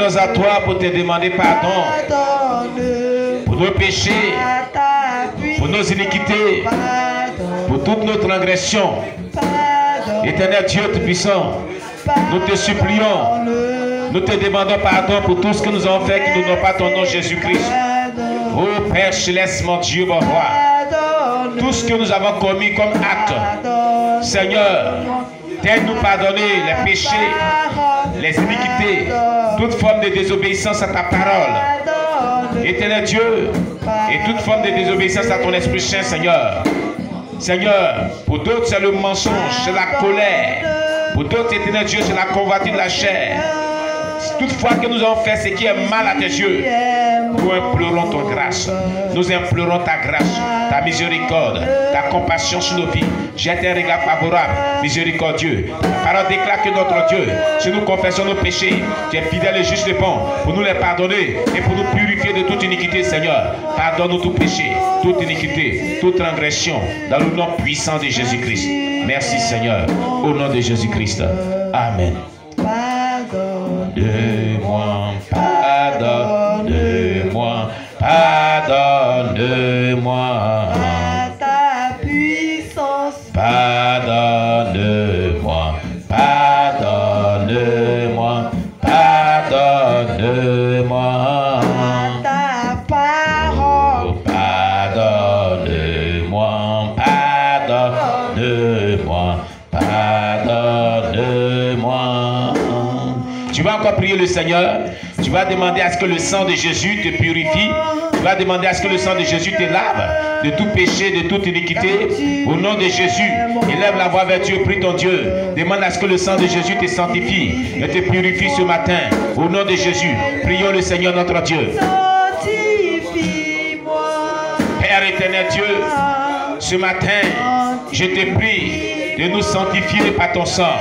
venons à toi pour te demander pardon pour nos péchés, pour nos iniquités, pour toutes nos transgressions. Éternel Dieu Tout-Puissant, nous te supplions, nous te demandons pardon pour tout ce que nous avons fait qui n'honorent pas ton nom Jésus-Christ. Oh Père Céleste, mon Dieu, mon roi, tout ce que nous avons commis comme acte, Seigneur, t'aide-nous pardonner les péchés, les iniquités, toute forme de désobéissance à ta parole. Éternel Dieu, et toute forme de désobéissance à ton Esprit Saint, Seigneur. Seigneur, pour d'autres c'est le mensonge, c'est la colère. Pour d'autres, éternel Dieu, c'est la convoitise de la chair. Toutefois que nous avons fait ce qui est mal à tes yeux, nous implorons ton grâce. Nous implorons ta grâce, ta miséricorde, ta compassion sur nos vies. Jette un regard favorable, miséricordieux. La parole déclare que notre Dieu, si nous confessons nos péchés, tu es fidèle et juste et bon pour nous les pardonner et pour nous purifier de toute iniquité, Seigneur. Pardonne-nous tout péché, toute iniquité, toute transgression, dans le nom puissant de Jésus-Christ. Merci, Seigneur, au nom de Jésus-Christ. Amen. Pardonne-moi, pardonne-moi, pardonne-moi. Ta puissance. Pardonne-moi, pardonne-moi, pardonne-moi. Ta parole. Pardonne-moi, pardonne-moi, pardonne-moi. Tu vas encore prier le Seigneur. Tu vas demander à ce que le sang de Jésus te purifie. Tu vas demander à ce que le sang de Jésus te lave de tout péché, de toute iniquité. Au nom de Jésus, élève la voix vers Dieu, prie ton Dieu. Demande à ce que le sang de Jésus te sanctifie et te purifie ce matin. Au nom de Jésus, prions le Seigneur notre Dieu. Sanctifie-moi. Père éternel Dieu, ce matin, je te prie de nous sanctifier par ton sang.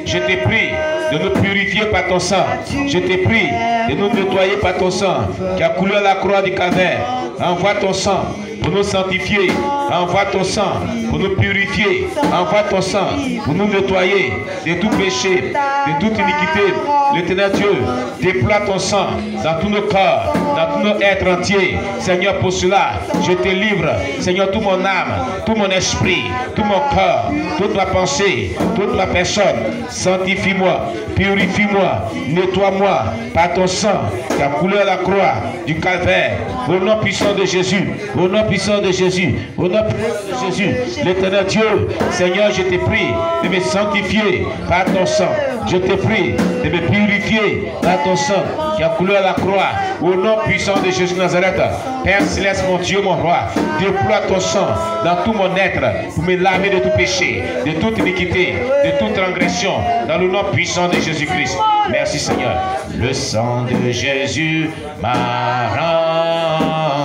Je te prie de nous purifier par ton sang. Je te prie de nous nettoyer par ton sang qui a coulé à la croix du Calvaire. Envoie ton sang pour nous sanctifier. Envoie ton sang pour nous purifier. Envoie ton sang pour nous nettoyer de tout péché, de toute iniquité. L'Éternel Dieu, déploie ton sang dans tous nos corps, dans tous nos êtres entiers. Seigneur, pour cela, je te livre, Seigneur, toute mon âme, tout mon esprit, tout mon corps, toute ma pensée, toute ma personne. Sanctifie-moi, purifie-moi, nettoie-moi par ton sang qui a coulé à la croix du Calvaire. Au nom puissant de Jésus, au nom puissant de Jésus, au nom puissant de Jésus, l'Éternel Dieu, Seigneur, je te prie de me sanctifier par ton sang. Je te prie de me purifier par ton sang qui a coulé à la croix. Au nom puissant de Jésus de Nazareth, Père Céleste, mon Dieu, mon roi, déploie ton sang dans tout mon être pour me laver de tout péché, de toute iniquité, de toute transgression, dans le nom puissant de Jésus-Christ. Merci Seigneur. Le sang de Jésus m'a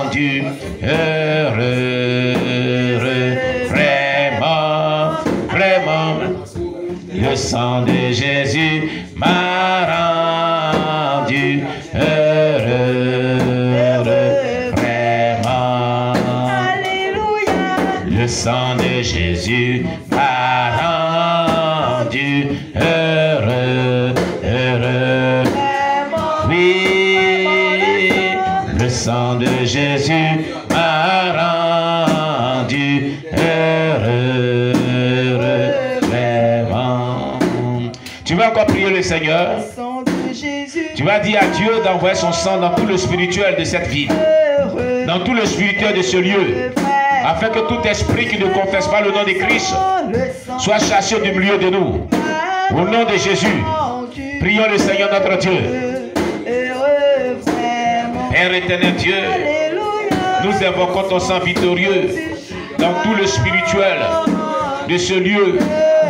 rendu heureux, vraiment, vraiment. Le sang de Jésus m'a rendu heureux, vraiment. Alléluia. Le sang de Jésus m'a rendu heureux, heureux. Oui, le sang de Jésus m'a rendu heureux, vraiment. Tu vas encore prier le Seigneur. Le sang de Jésus. Tu vas dire à Dieu d'envoyer son sang dans tout le spirituel de cette ville, Heureux. dans tout le spirituel de ce lieu, afin que tout esprit qui ne confesse pas le nom de Christ soit chassé du milieu de nous. Au nom de Jésus, prions le Seigneur notre Dieu. Heureux, vraiment. Père éternel Dieu, Alléluia. nous invoquons ton sang victorieux dans tout le spirituel de ce lieu,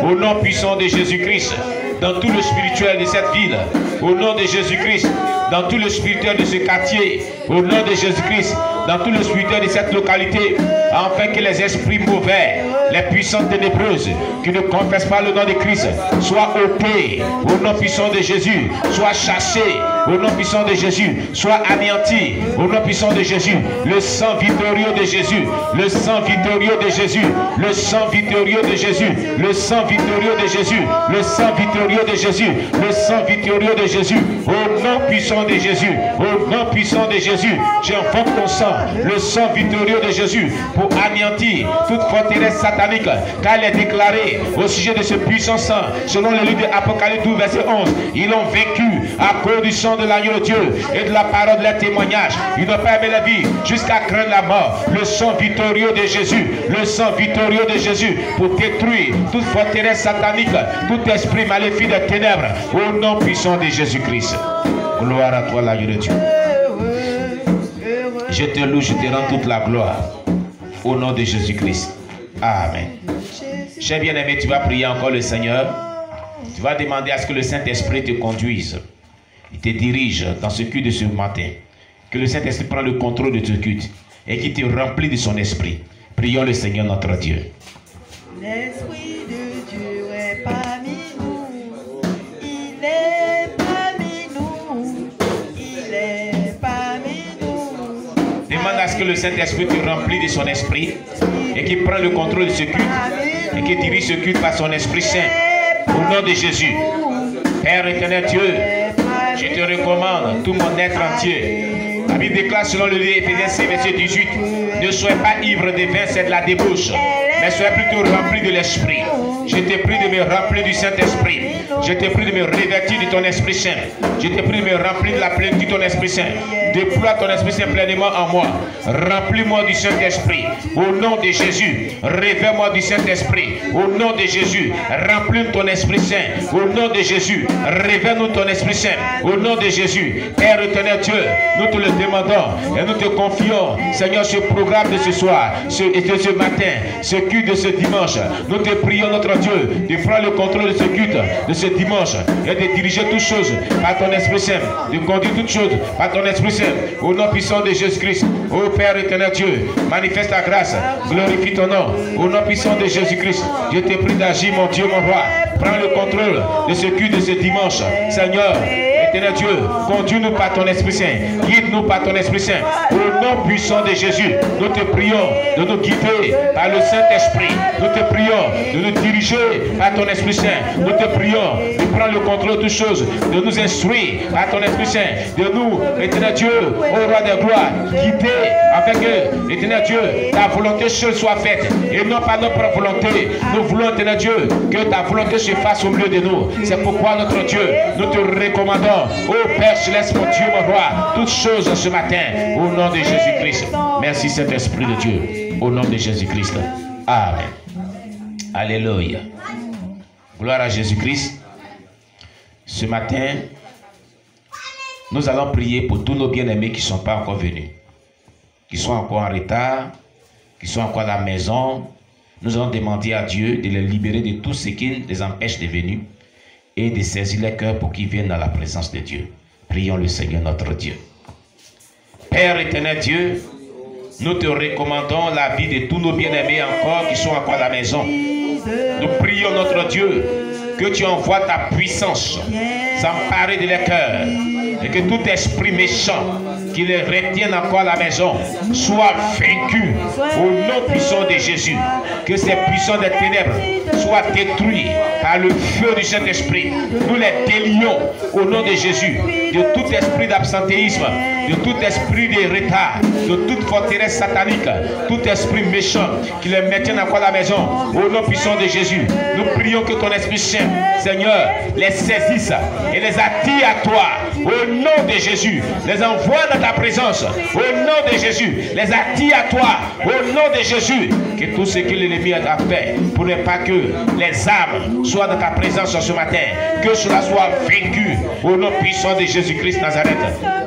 au nom puissant de Jésus-Christ, dans tout le spirituel de cette ville, au nom de Jésus-Christ, dans tout le spirituel de ce quartier, au nom de Jésus-Christ, dans tout le spirituel de cette localité, afin que les esprits mauvais, les puissances ténébreuses qui ne confessent pas le nom de Christ soient ôtées au nom puissant de Jésus, soient chassées au nom puissant de Jésus, soient anéanties au nom puissant de Jésus. Le sang victorieux de Jésus, le sang victorieux de Jésus, le sang victorieux de Jésus, le sang victorieux de Jésus, le sang victorieux de Jésus, le sang victorieux de Jésus, au nom puissant de Jésus, au nom puissant de Jésus, j'invoque ton sang, le sang victorieux de Jésus, pour anéantir toute forteresse satanique, car il est déclaré au sujet de ce puissant sang, selon le livre de Apocalypse 12, verset 11, ils l'ont vaincu à cause du sang de l'agneau de Dieu et de la parole de leur témoignage. Ils n'ont pas aimé la vie jusqu'à craindre la mort. Le sang victorieux de Jésus, le sang victorieux de Jésus, pour détruire toute forteresse satanique, tout esprit maléfique des ténèbres, au nom puissant de Jésus-Christ. Gloire à toi, l'agneau de Dieu. Je te loue, je te rends toute la gloire, au nom de Jésus-Christ. Amen. Cher bien-aimé, tu vas prier encore le Seigneur. Tu vas demander à ce que le Saint-Esprit te conduise. Il te dirige dans ce culte de ce matin. Que le Saint-Esprit prenne le contrôle de ce culte et qu'il te remplit de son esprit. Prions le Seigneur notre Dieu. L'Esprit de Dieu est parmi nous. Il est parmi nous. Il est parmi nous. Demande à ce que le Saint-Esprit te remplisse de son esprit et qu'il prenne le contrôle de ce culte et qu'il dirige ce culte par son Esprit Saint. Au nom de Jésus. Père éternel Dieu, je te recommande tout mon être entier. La Bible déclare selon le livre Éphésiens 6, verset 18, ne soyez pas ivre de vin, c'est de la débauche, mais soyez plutôt remplis de l'Esprit. Je te prie de me remplir du Saint-Esprit. Je te prie de me revêtir de ton Esprit Saint. Je te prie de me remplir de la plénitude de ton Esprit Saint. Déploie ton Esprit Saint pleinement en moi. Remplis-moi du Saint-Esprit. Au nom de Jésus, révèle-moi du Saint-Esprit. Au nom de Jésus, remplis ton Esprit Saint. Au nom de Jésus, révèle-nous ton Esprit Saint. Au nom de Jésus, Père éternel Dieu, nous te le demandons et nous te confions, Seigneur, ce programme de ce soir, de ce matin, ce culte de ce dimanche. Nous te prions, notre Dieu, de prendre le contrôle de ce culte de ce dimanche et de diriger toutes choses par ton Esprit Saint, de conduire toutes choses par ton Esprit Saint, au nom puissant de Jésus-Christ. Ô Père éternel Dieu, manifeste ta grâce, glorifie ton nom, au nom puissant de Jésus-Christ. Je te prie d'agir, mon Dieu, mon roi. Prends le contrôle de ce culte de ce dimanche, Seigneur. Éternel Dieu, conduis-nous par ton Esprit Saint, guide-nous par ton Esprit Saint, au nom puissant de Jésus. Nous te prions de nous guider par le Saint-Esprit. Nous te prions de nous diriger par ton Esprit Saint. Nous te prions de prendre le contrôle de toutes choses, de nous instruire par ton Esprit Saint, de nous, éternel Dieu, au roi des gloires, guider afin que, éternel Dieu, ta volonté seule soit faite et non pas notre volonté. Nous voulons, éternel Dieu, que ta volonté se fasse au milieu de nous. C'est pourquoi, notre Dieu, nous te recommandons, ô Père Céleste, mon Dieu, mon roi, toutes choses ce matin, au nom de Jésus-Christ. Merci, Saint-Esprit de Dieu, au nom de Jésus-Christ. Amen. Alléluia. Gloire à Jésus-Christ. Ce matin, nous allons prier pour tous nos bien-aimés qui ne sont pas encore venus, qui sont encore en retard, qui sont encore à la maison. Nous allons demander à Dieu de les libérer de tout ce qui les empêche de venir et de saisir les cœurs pour qu'ils viennent dans la présence de Dieu. Prions le Seigneur notre Dieu. Père éternel Dieu, nous te recommandons la vie de tous nos bien-aimés encore qui sont encore à la maison. Nous prions notre Dieu que tu envoies ta puissance s'emparer de leurs cœurs et que tout esprit méchant qui les retienne encore à la maison soit vaincu au nom puissant de Jésus. Que ces puissants des ténèbres soient détruits par le feu du Saint-Esprit. Nous les délions au nom de Jésus de tout esprit d'absentéisme, de tout esprit de retard, de toute forteresse satanique, tout esprit méchant qui les maintienne encore à la maison au nom puissant de Jésus. Nous prions que ton Esprit Saint, Seigneur, les saisisse et les attire à toi au nom de Jésus. Les envoie dans ta présence au nom de Jésus. Les attire à toi au nom de Jésus. Que tout ce que l'ennemi a fait pour ne pas que les âmes soient dans ta présence ce matin, que cela soit vaincu au nom puissant de Jésus-Christ Nazareth.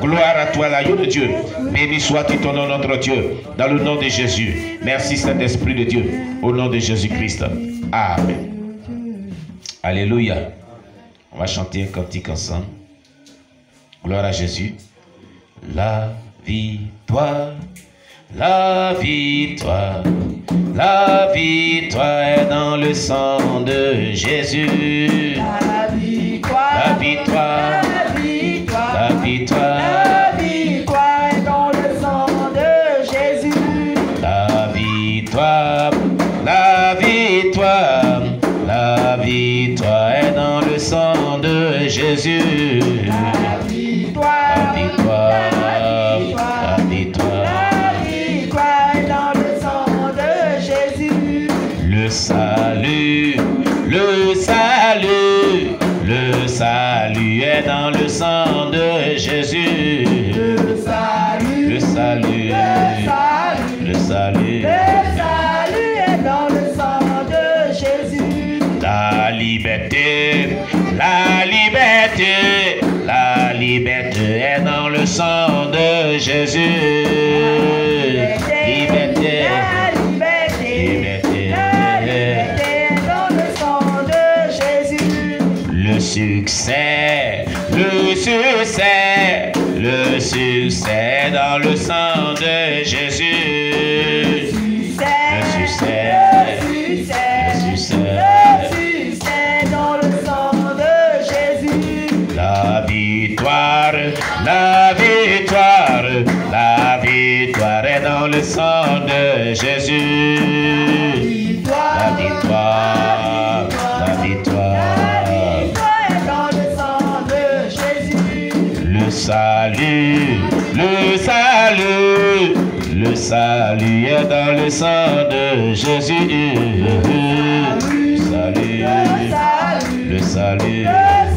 Gloire à toi, l'agneau de Dieu. Béni soit-tu ton nom, notre Dieu, dans le nom de Jésus. Merci, Saint-Esprit de Dieu, au nom de Jésus-Christ. Amen. Alléluia. On va chanter un cantique ensemble. Gloire à Jésus. La victoire, La victoire est dans le sang de Jésus. La victoire, La victoire, la victoire, la victoire, la victoire est dans le sang de Jésus. la victoire, la victoire, la victoire est dans le sang de Jésus. La victoire, La victoire, la victoire, la victoire. la victoire est dans le sang de Jésus. Le salut, le salut, le salut est dans le sang de Jésus. Le salut, Le salut, le salut, le salut, le salut est dans le sang de Jésus. la liberté, la liberté, la liberté est dans le sang de Jésus. Liberté, La liberté, liberté, la liberté est dans le sang de Jésus. le succès, le succès, le succès dans le sang de Jésus. Le succès, Le succès, le succès, le succès. le succès dans le sang de Jésus. La victoire, la victoire, la victoire est dans le sang de Jésus. La victoire, la victoire. La victoire est dans le sang de Jésus. Le salut, le salut, le salut est dans le sang de Jésus. Le salut, le salut, Le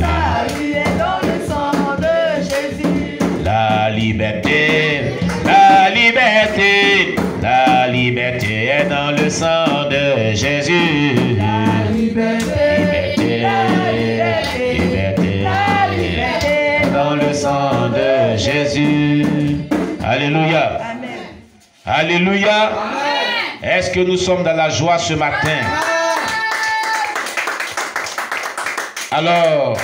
salut est dans le sang de Jésus. la liberté, la liberté, la liberté est dans le sang de Jésus. La liberté, la liberté, Liberté, la liberté dans le sang de Jésus. Alléluia. Amen. Alléluia. Est-ce que nous sommes dans la joie ce matin? Alors,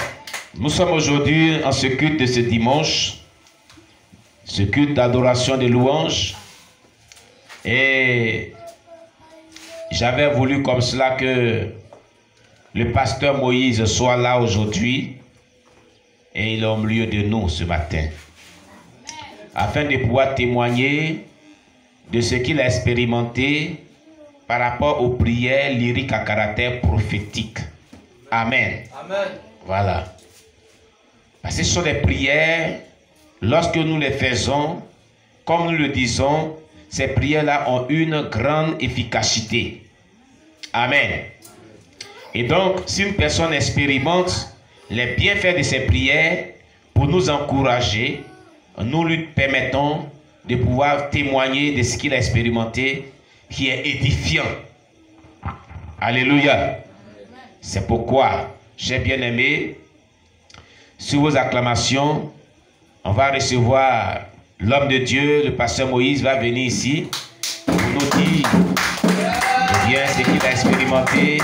nous sommes aujourd'hui en ce culte de ce dimanche, ce culte d'adoration des louanges. Et j'avais voulu comme cela que le pasteur Moïse soit là aujourd'hui et il est au milieu de nous ce matin, afin de pouvoir témoigner de ce qu'il a expérimenté par rapport aux prières lyriques à caractère prophétique. Amen. Amen. Voilà. Parce que ce sont des prières, lorsque nous les faisons, comme nous le disons, ces prières-là ont une grande efficacité. Amen. Et donc, si une personne expérimente les bienfaits de ces prières, pour nous encourager, nous lui permettons de pouvoir témoigner de ce qu'il a expérimenté, qui est édifiant. Alléluia. C'est pourquoi, chers bien-aimés, sur vos acclamations, on va recevoir l'homme de Dieu, le pasteur Moïse va venir ici pour nous dire bien ce qu'il a expérimenté.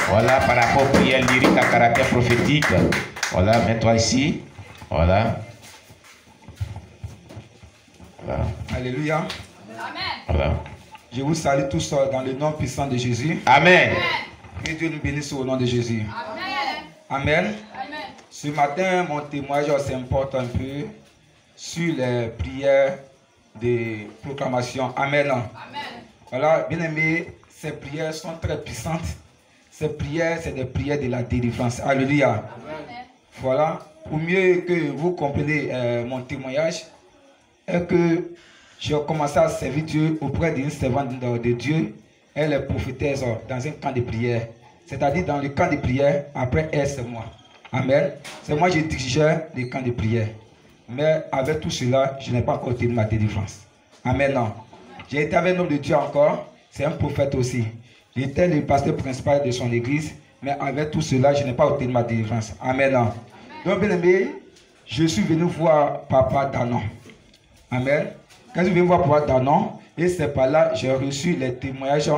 Voilà, par rapport aux prières lyriques à caractère prophétique. Voilà, mets-toi ici. Voilà. Voilà. Alléluia. Voilà. Je vous salue tous dans le nom puissant de Jésus. Amen. Que Dieu nous bénisse au nom de Jésus. Amen. Amen. Amen. Ce matin, mon témoignage s'importe un peu sur les prières de proclamation. Amen. Amen. Voilà, bien aimé, ces prières sont très puissantes. Ces prières, c'est des prières de la délivrance. Alléluia. Amen. Voilà, pour mieux que vous compreniez mon témoignage, est que j'ai commencé à servir Dieu auprès d'une servante de Dieu. Elle est prophétesse dans un camp de prière. C'est-à-dire dans le camp de prière, après elle, c'est moi. Amen. C'est moi qui dirigeais le camp de prière. Mais avec tout cela, je n'ai pas encore obtenu ma délivrance. Amen. Non. J'ai été avec l'homme de Dieu encore. C'est un prophète aussi. J'étais le pasteur principal de son église. Mais avec tout cela, je n'ai pas obtenu ma délivrance. Amen. Non. Donc, bien aimé, je suis venu voir Papa Danon. Amen. Quand je suis venu voir Papa Danon, et c'est par là que j'ai reçu les témoignages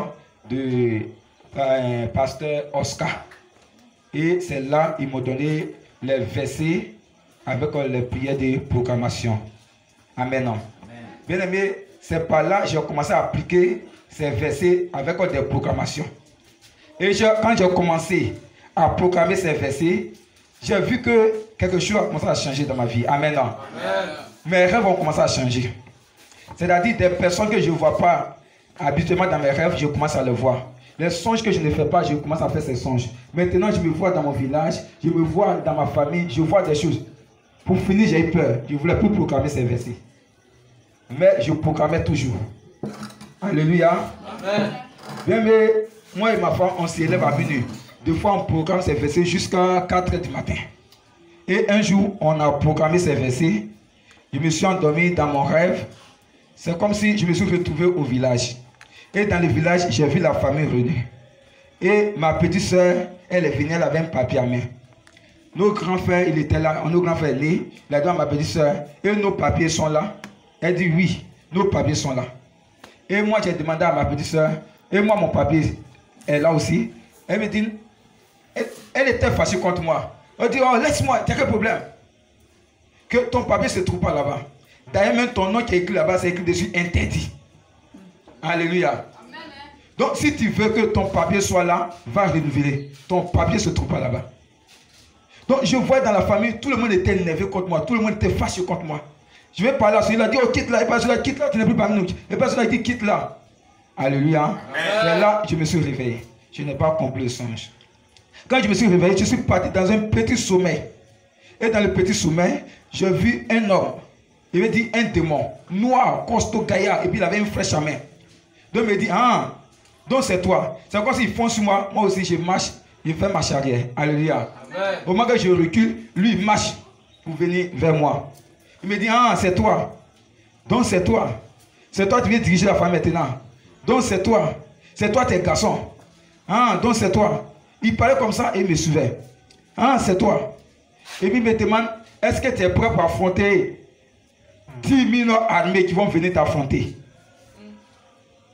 de pasteur Oscar. Et c'est là qu'ils m'ont donné les versets avec les prières de proclamation. Amen. Bien aimé, c'est par là que j'ai commencé à appliquer ces versets avec des proclamations. Et quand j'ai commencé à proclamer ces versets, j'ai vu que quelque chose a commencé à changer dans ma vie. Amen. Amen. Mes rêves ont commencé à changer. C'est-à-dire des personnes que je ne vois pas habituellement dans mes rêves, je commence à les voir. Les songes que je ne fais pas, je commence à faire ces songes. Maintenant, je me vois dans mon village, je me vois dans ma famille, je vois des choses. Pour finir, j'ai eu peur. Je ne voulais plus proclamer ces versets. Mais je proclamais toujours. Alléluia. Amen. Bien, mais moi et ma femme, on s'élève à minuit. Deux fois, on proclame ces versets jusqu'à 4 h du matin. Et un jour, on a proclamé ces versets. Je me suis endormi dans mon rêve. C'est comme si je me suis retrouvé au village. Et dans le village, j'ai vu la famille réunie. Et ma petite soeur, elle est venue, elle avait un papier à main. Nos grands frères, il était là, nos grands frères nés, il a dit à ma petite soeur, et nos papiers sont là. Elle dit oui, nos papiers sont là. Et moi, j'ai demandé à ma petite soeur, et moi, mon papier est là aussi. Elle me dit, elle était fâchée contre moi. Elle dit, oh, laisse-moi, t'as quel problème? Que ton papier ne se trouve pas là-bas. D'ailleurs, même ton nom qui est écrit là-bas, c'est écrit dessus interdit. Alléluia. Amen. Donc, si tu veux que ton papier soit là, va renouveler. Ton papier ne se trouve pas là-bas. Donc, je vois dans la famille, tout le monde était énervé contre moi. Tout le monde était fâché contre moi. Je vais parler à celui-là, il a dit, oh, quitte là. Et pas celui-là, quitte là, tu n'es plus parmi nous. Et pas celui-là, il dit, quitte là. Alléluia. Et là, je me suis réveillé. Je n'ai pas compris le songe. Quand je me suis réveillé, je suis parti dans un petit sommeil. Et dans le petit sommeil, j'ai vu un homme. Il me dit un démon, noir, costaud, gaillard, et puis il avait une flèche à main. Donc il me dit, ah, donc c'est toi. C'est comme s'il fonce sur moi, moi aussi je marche, il fait marche arrière. Alléluia. Amen. Au moment que je recule, lui il marche pour venir vers moi. Il me dit, ah, c'est toi. Donc c'est toi. C'est toi qui viens diriger la famille maintenant. Donc c'est toi. C'est toi tes garçons. Ah, donc c'est toi. Il parlait comme ça et il me suivait. Ah, c'est toi. Et puis il me demande, est-ce que tu es prêt pour affronter 10 000 armées qui vont venir t'affronter?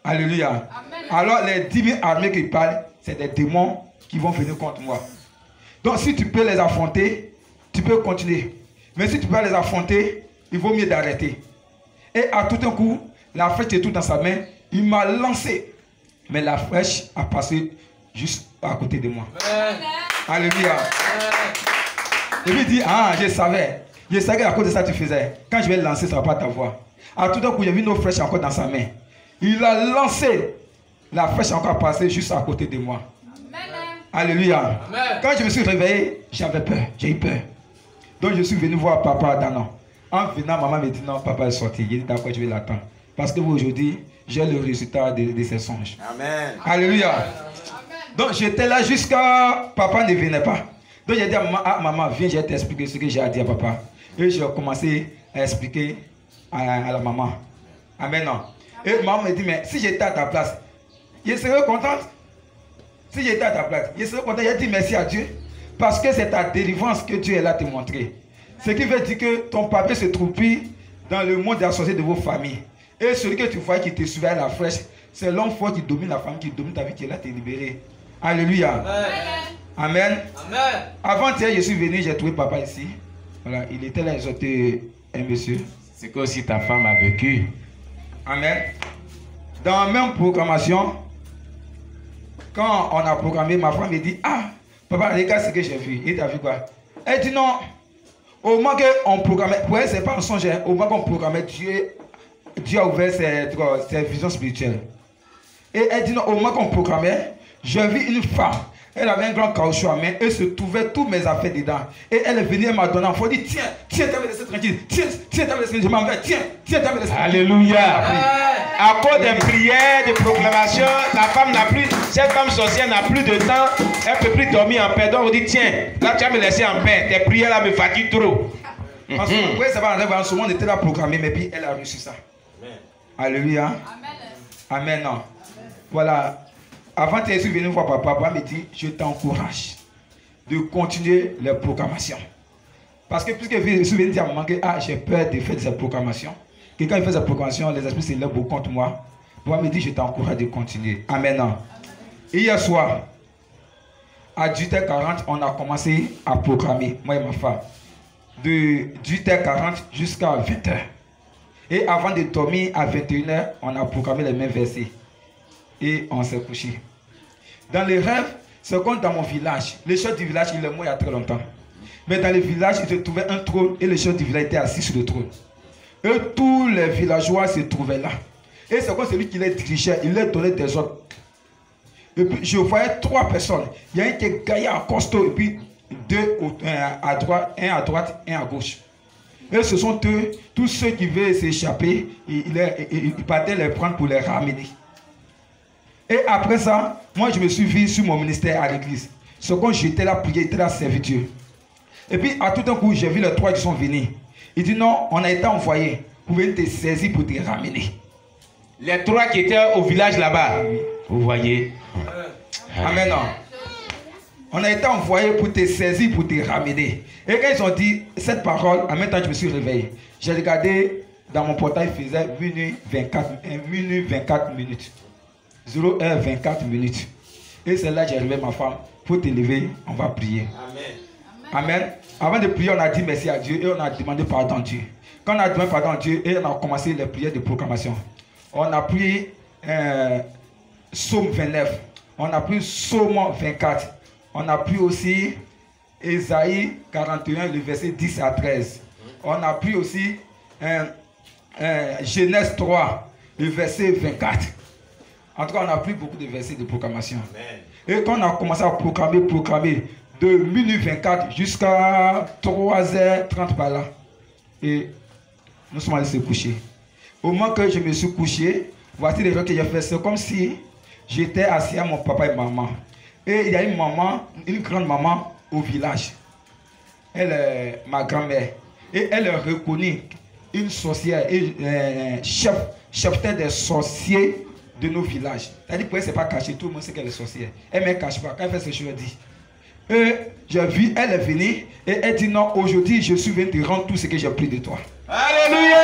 Alléluia. Amen. Alors les 10 000 armées qu'il parle, c'est des démons qui vont venir contre moi. Donc si tu peux les affronter, tu peux continuer. Mais si tu peux les affronter, il vaut mieux d'arrêter. Et à tout un coup, la flèche est tout dans sa main. Il m'a lancé. Mais la flèche a passé juste à côté de moi. Amen. Alléluia. Amen. Et lui dit, ah, je savais. Je savais qu'à cause de ça tu faisais. Quand je vais le lancer, ça ne va pas t'avoir. À tout un coup, j'ai vu nos flèches encore dans sa main. Il a lancé. La flèche a encore passé juste à côté de moi. Amen. Alléluia. Amen. Quand je me suis réveillé, j'avais peur. J'ai eu peur. Donc je suis venu voir papa Danon. En venant, maman me dit non, papa est sorti. J'ai dit d'accord, je vais l'attendre. Parce que aujourd'hui, j'ai le résultat de ces songes. Amen. Alléluia. Amen. Donc j'étais là jusqu'à papa ne venait pas. Donc j'ai dit à maman, ah, maman, viens, je vais t'expliquer ce que j'ai à dire à papa. Et j'ai commencé à expliquer à la maman. Amen. Non. Et maman me dit, mais si j'étais à ta place, je serais contente. Si j'étais à ta place, je serais contente. J'ai dit merci à Dieu. Parce que c'est ta délivrance que Dieu est là te montrer. Ce qui veut dire que ton papier se trouve plus dans le monde associé de vos familles. Et celui que tu vois qui te suivait à la flèche, c'est l'homme fort qui domine la femme, qui domine ta vie, qui est là te libérer. Alléluia. Amen. Amen. Amen. Avant-hier, je suis venu, j'ai trouvé papa ici. Voilà, il était là, exhorté un monsieur. C'est que aussi ta femme a vécu. Amen. Dans la même proclamation, quand on a programmé, ma femme me dit, ah, papa, regarde ce que j'ai vu. Et tu as vu quoi? Elle dit non. Au moment qu'on programmait, pour elle, ce n'est pas un songe. Au moment qu'on programmait, Dieu a ouvert ses visions spirituelles. Et elle dit non, au moment qu'on programmait, j'ai vu une femme. Elle avait un grand caoutchouc à main et se trouvait tous mes affaires dedans. Et elle est venue, elle m'a donné un faux, dit tiens, t'avais laissé tranquille, tiens, t'avais laissé tranquille, je m'en vais, tiens, t'avais laissé tranquille. Alléluia. À cause des prières, des proclamations, la femme n'a plus, cette femme sorcière n'a plus de temps, elle ne peut plus dormir en paix. Donc on dit tiens, là tu vas me laisser en paix, tes prières là me fatiguent trop. Parce que oui, ça va arriver, en ce moment on était là programmé, mais puis elle a reçu ça. Amen. Alléluia. Amen. Amen. Voilà. Avant que je suis venu voir papa, papa me dit, je t'encourage de continuer les proclamations. Parce que puisque je suis venu dire à maman que j'ai peur de faire ces proclamations, que quand il fait ces proclamations, les esprits s'élèvent beaucoup contre moi. Papa me dit, je t'encourage de continuer. Amen. Hier soir, à 18h40, on a commencé à proclamer, moi et ma femme, de 18h40 jusqu'à 20h. Et avant de dormir à 21h, on a proclamé les mêmes versets. Et on s'est couché. Dans les rêves, c'est comme dans mon village. Le chef du village, il est mort il y a très longtemps. Mais dans le village, il se trouvait un trône et le chef du village était assis sur le trône. Et tous les villageois se trouvaient là. Et c'est comme celui qui les dirigeait, il leur donnait des ordres. Et puis je voyais 3 personnes. Il y a un qui est gaillard, costaud, et puis 2 à droite, un à droite, un à gauche. Et ce sont eux, tous ceux qui veulent s'échapper, ils partaient les prendre pour les ramener. Et après ça, moi je me suis vu sur mon ministère à l'église. C'est quand j'étais là, prier, j'étais là, servir Dieu. Et puis à tout un coup, j'ai vu les 3 qui sont venus. Il dit non, on a été envoyés pour venir te saisir, pour te ramener. Les 3 qui étaient au village là-bas, vous voyez. Amen. On a été envoyé pour te saisir, pour te ramener. Et quand ils ont dit cette parole, en même temps je me suis réveillé. J'ai regardé dans mon portail, il faisait minuit 24 minutes. 0h24 minutes. Et c'est là que j'ai réveillé ma femme. Pour te lever, on va prier. Amen. Amen. Avant de prier, on a dit merci à Dieu et on a demandé pardon à Dieu. Quand on a demandé pardon à Dieu et on a commencé les prières de proclamation, on a prié Psaume 29, on a prié Psaume 24, on a prié aussi Ésaïe 41, le verset 10 à 13. On a prié aussi Genèse 3, le verset 24. En tout cas, on a pris beaucoup de versets de proclamation. Amen. Et quand on a commencé à proclamer de minuit 24 jusqu'à 3h30 par là. Et nous sommes allés se coucher. Au moment que je me suis couché, voici les gens que j'ai fait. C'est comme si j'étais assis à mon papa et maman. Et il y a une maman, une grande maman au village. Elle est ma grand-mère. Et elle est reconnue une sorcière et chef des sorciers de nos villages. C'est-à-dire que ce n'est pas caché, tout le monde sait qu'elle est sorcière. Elle ne me cache pas. Quand elle fait ce que je dis. Et j'ai vu, elle est venue et elle dit non, aujourd'hui je suis venu te rendre tout ce que j'ai pris de toi. Alléluia!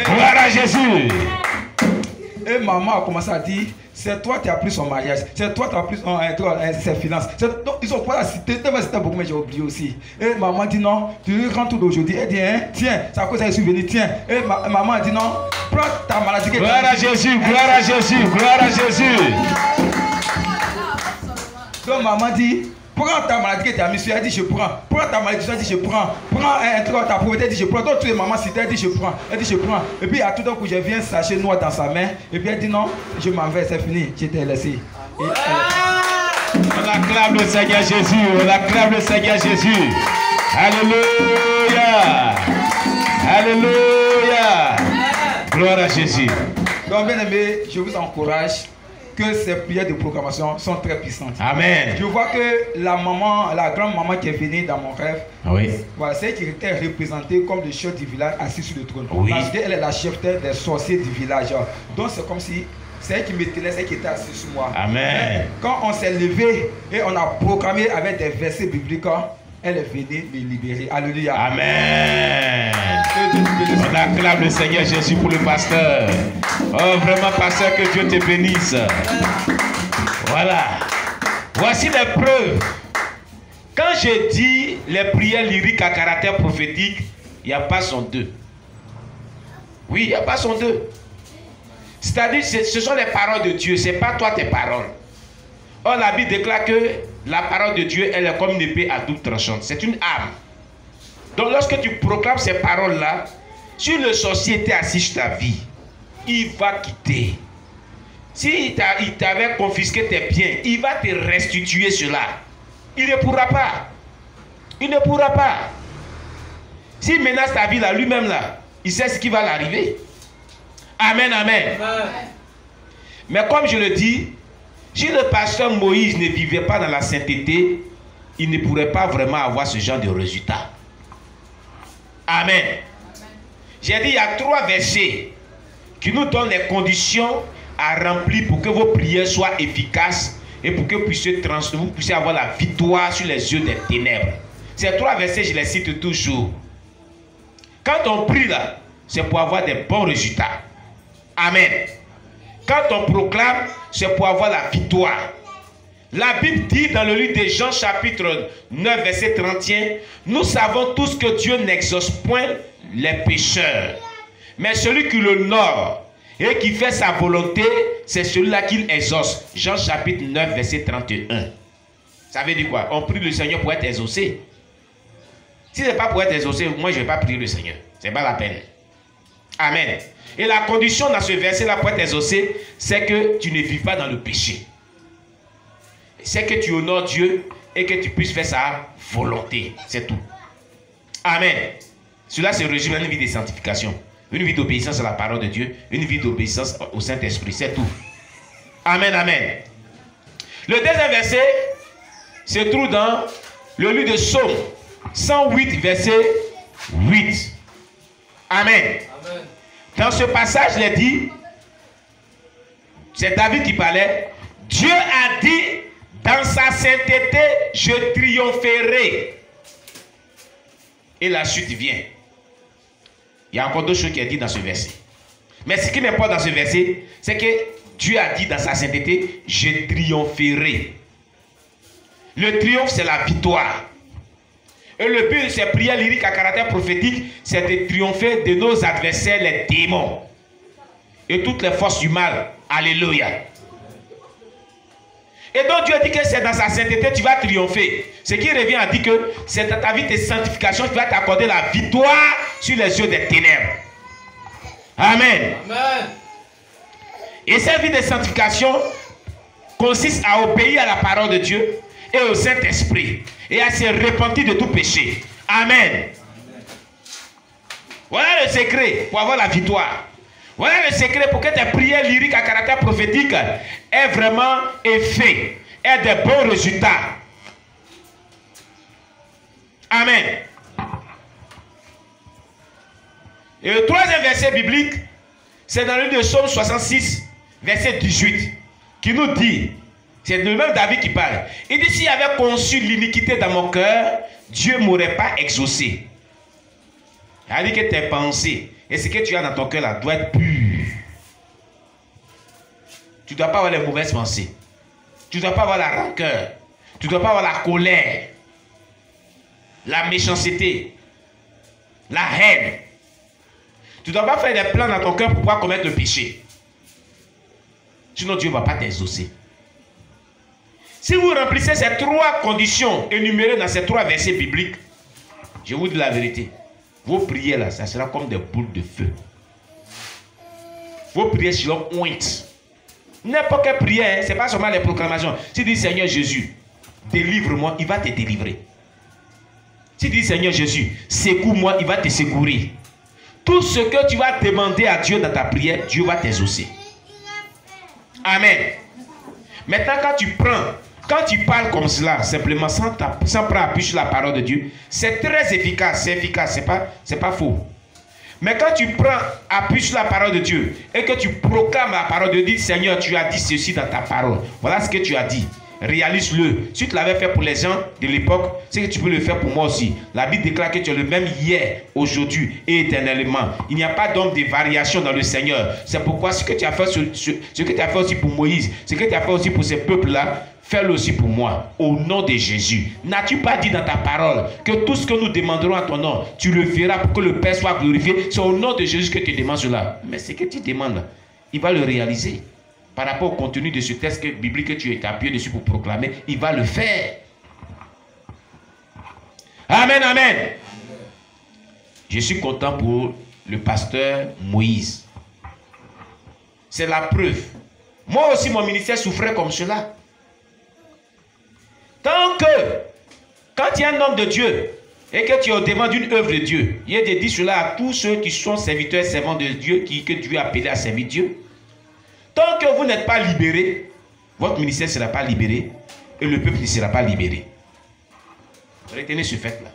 Gloire à Jésus! Et maman a commencé à dire, c'est toi qui as pris son mariage, c'est toi qui as pris ses finances. Donc, ils ont pas la cité, c'était beaucoup, mais j'ai oublié aussi. Et maman dit non, tu lui rends tout d'aujourd'hui. Elle dit, hein, tiens, c'est à cause de ça que je suis venu, tiens. Et maman a dit non, prends ta maladie. Gloire à Jésus, gloire à Jésus, gloire à Jésus. Donc maman dit, prends ta maladie que tu as mis sur, elle dit je prends. Prends ta maladie, elle dit je prends. Prends ta pauvreté, elle dit je prends. Donc tous les mamans citées, elle dit je prends. Elle dit je prends. Et puis à tout d'un coup, je viens un sachet noir dans sa main. Et puis elle dit non, je m'en vais, c'est fini. Je t'ai laissé. On acclame le Seigneur Jésus. On acclame le Seigneur Jésus. Alléluia. Alléluia. Gloire à Jésus. Donc bien aimé, je vous encourage que ces prières de proclamation sont très puissantes. Amen. Je vois que la maman, la grande-maman qui est venue dans mon rêve, oui. Voilà, c'est elle qui était représentée comme le chef du village assis sur le trône. Oui. Parce qu'elle est la chef des sorciers du village. Donc c'est comme si c'est elle qui me tenait, c'est elle qui était assise sur moi. Amen. Quand on s'est levé et on a proclamé avec des versets bibliques, elle est venue me libérer. Alléluia. Amen. On acclame le Seigneur Jésus pour le pasteur. Oh, vraiment, pasteur, que Dieu te bénisse. Voilà. Voici les preuves. Quand je dis les prières lyriques à caractère prophétique, il n'y a pas son deux. Oui, il n'y a pas son deux. C'est-à-dire, ce sont les paroles de Dieu, ce n'est pas toi tes paroles. Or, la Bible déclare que la parole de Dieu, elle est comme une épée à double tranchante. C'est une arme. Donc, lorsque tu proclames ces paroles-là, si le sorcier était assis sur ta vie, il va quitter. Si il t'avait confisqué tes biens, il va te restituer cela. Il ne pourra pas. Il ne pourra pas. S'il menace ta vie là, lui-même là, il sait ce qui va l'arriver. Amen, amen. Mais comme je le dis, si le pasteur Moïse ne vivait pas dans la sainteté, il ne pourrait pas vraiment avoir ce genre de résultat. Amen. J'ai dit, il y a 3 versets qui nous donnent les conditions à remplir pour que vos prières soient efficaces et pour que vous puissiez avoir la victoire sur les yeux des ténèbres. Ces 3 versets, je les cite toujours. Quand on prie là, c'est pour avoir des bons résultats. Amen. Quand on proclame, c'est pour avoir la victoire. La Bible dit dans le livre de Jean chapitre 9 verset 31, nous savons tous que Dieu n'exauce point les pécheurs. Mais celui qui l'honore et qui fait sa volonté, c'est celui-là qu'il exauce. Jean chapitre 9 verset 31. Ça veut dire quoi? On prie le Seigneur pour être exaucé. Si ce n'est pas pour être exaucé, moi je ne vais pas prier le Seigneur. Ce n'est pas la peine. Amen. Et la condition dans ce verset-là pour être exaucé, c'est que tu ne vis pas dans le péché. C'est que tu honores Dieu et que tu puisses faire sa volonté. C'est tout. Amen. Cela se résume à une vie de sanctification. Une vie d'obéissance à la parole de Dieu. Une vie d'obéissance au Saint-Esprit. C'est tout. Amen, amen. Le deuxième verset se trouve dans le livre de Psaume 108, verset 8. Amen. Amen. Dans ce passage, il est dit, c'est David qui parlait, Dieu a dit, dans sa sainteté, je triompherai. Et la suite vient. Il y a encore d'autres choses qui est dit dans ce verset. Mais ce qui m'importe dans ce verset, c'est que Dieu a dit dans sa sainteté, je triompherai. Le triomphe, c'est la victoire. Et le but de ces prières lyriques à caractère prophétique, c'est de triompher de nos adversaires, les démons. Et toutes les forces du mal. Alléluia. Et donc Dieu dit que c'est dans sa sainteté tu vas triompher. Ce qui revient à dire que c'est dans ta vie de sanctification qui va t'accorder la victoire sur les yeux des ténèbres. Amen. Amen. Et cette vie de sanctification consiste à obéir à la parole de Dieu et au Saint-Esprit et à se repentir de tout péché. Amen. Amen. Voilà le secret pour avoir la victoire. Voilà le secret pour que tes prières lyriques à caractère prophétique aient vraiment effet, aient des bons résultats. Amen. Et le troisième verset biblique, c'est dans le livre de Psaume 66, verset 18, qui nous dit, c'est le même David qui parle. Il dit, s'il avait conçu l'iniquité dans mon cœur, Dieu ne m'aurait pas exaucé. Il dit que tes pensées et ce que tu as dans ton cœur là doit être pur. Tu ne dois pas avoir les mauvaises pensées. Tu ne dois pas avoir la rancœur. Tu ne dois pas avoir la colère, la méchanceté, la haine. Tu ne dois pas faire des plans dans ton cœur pour pouvoir commettre le péché. Sinon Dieu ne va pas t'exaucer. Si vous remplissez ces trois conditions énumérées dans ces trois versets bibliques, je vous dis la vérité. Vos prières là, ça sera comme des boules de feu. Vos prières seront ointes. N'importe quelle prière, ce n'est pas seulement les proclamations. Si tu dis Seigneur Jésus, délivre-moi, il va te délivrer. Si tu dis Seigneur Jésus, secours-moi, il va te secourir. Tout ce que tu vas demander à Dieu dans ta prière, Dieu va t'exaucer. Amen. Maintenant, quand tu parles comme cela, simplement sans prendre appui sur la parole de Dieu, c'est très efficace, c'est pas faux. Mais quand tu prends appui sur la parole de Dieu et que tu proclames la parole de Dieu, Seigneur, tu as dit ceci dans ta parole. Voilà ce que tu as dit. Réalise-le. Si tu l'avais fait pour les gens de l'époque, c'est que tu peux le faire pour moi aussi. La Bible déclare que tu es le même hier, aujourd'hui et éternellement. Il n'y a pas donc de variation dans le Seigneur. C'est pourquoi ce que tu as fait, ce que tu as fait aussi pour Moïse, ce que tu as fait aussi pour ces peuples-là, fais-le aussi pour moi, au nom de Jésus. N'as-tu pas dit dans ta parole que tout ce que nous demanderons à ton nom, tu le feras pour que le Père soit glorifié? C'est au nom de Jésus que tu demandes cela. Mais ce que tu demandes, il va le réaliser. Par rapport au contenu de ce texte biblique que tu es appuyé dessus pour proclamer, il va le faire. Amen, amen. Je suis content pour le pasteur Moïse. C'est la preuve. Moi aussi, mon ministère souffrait comme cela. Tant que, quand il y a un homme de Dieu et que tu es au devant d'une œuvre de Dieu, il est de dire cela à tous ceux qui sont serviteurs et servants de Dieu, que Dieu a appelé à servir Dieu. Tant que vous n'êtes pas libéré, votre ministère ne sera pas libéré et le peuple ne sera pas libéré. Retenez ce fait-là.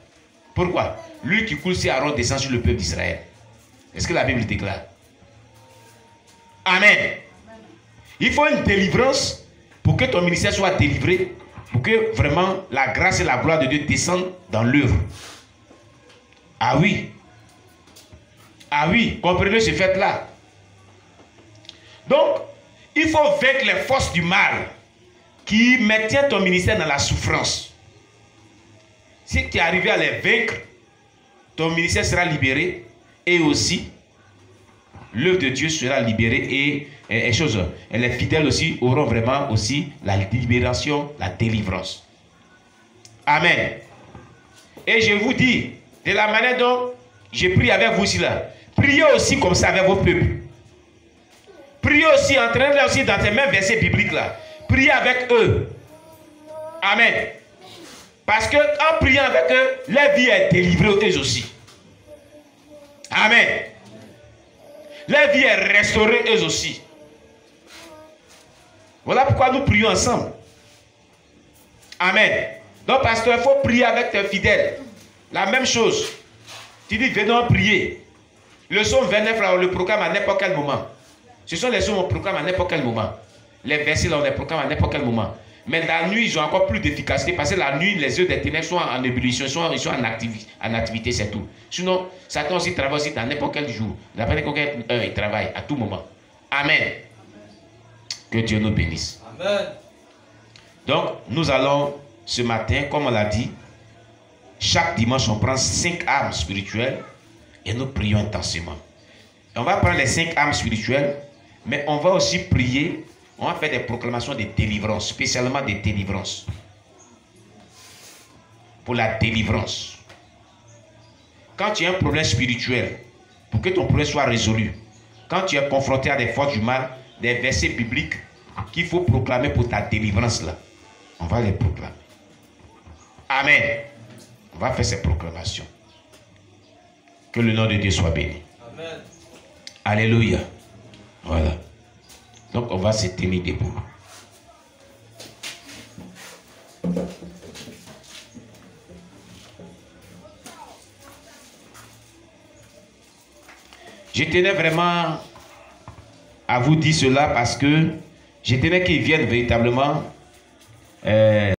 Pourquoi? Lui qui coule ses Aaron descend sur le peuple d'Israël. Est-ce que la Bible déclare? Amen. Il faut une délivrance pour que ton ministère soit délivré, pour que vraiment la grâce et la gloire de Dieu descendent dans l'œuvre. Ah oui. Ah oui, comprenez ce fait-là. Donc, il faut vaincre les forces du mal qui maintient ton ministère dans la souffrance. Si tu es arrivé à les vaincre, ton ministère sera libéré et aussi l'œuvre de Dieu sera libérée et les fidèles aussi auront vraiment aussi la libération, la délivrance. Amen. Et je vous dis, de la manière dont j'ai prié avec vous ici là, priez aussi comme ça avec vos peuples. Priez aussi, entraînez-les aussi dans ces mêmes versets bibliques là. Priez avec eux. Amen. Parce que en priant avec eux, leur vie est délivrée eux aussi. Amen. Leur vie est restaurée eux aussi. Voilà pourquoi nous prions ensemble. Amen. Donc, pasteur, il faut prier avec tes fidèles. La même chose. Tu dis, venons prier. Le psaume 29, là, on le proclame à n'importe quel moment. Ce sont les psaumes qu'on proclame à n'importe quel moment. Les versets, là, on les proclame à n'importe quel moment. Mais la nuit, ils ont encore plus d'efficacité parce que la nuit, les yeux des ténèbres sont en ébullition, ils sont en activité, c'est tout. Sinon, Satan aussi travaille aussi dans n'importe quel jour. N'importe quelle heure, il travaille à tout moment. Amen. Que Dieu nous bénisse. Amen. Donc, nous allons ce matin, comme on l'a dit, chaque dimanche, on prend 5 armes spirituelles et nous prions intensément. On va prendre les 5 armes spirituelles, mais on va aussi prier. On va faire des proclamations de délivrance, spécialement des délivrances. Pour la délivrance. Quand tu as un problème spirituel, pour que ton problème soit résolu, quand tu es confronté à des forces du mal, des versets bibliques qu'il faut proclamer pour ta délivrance là, on va les proclamer. Amen. On va faire ces proclamations. Que le nom de Dieu soit béni. Amen. Alléluia. Voilà. Donc on va se tenir debout. Je tenais vraiment à vous dire cela parce que je tenais qu'ils viennent véritablement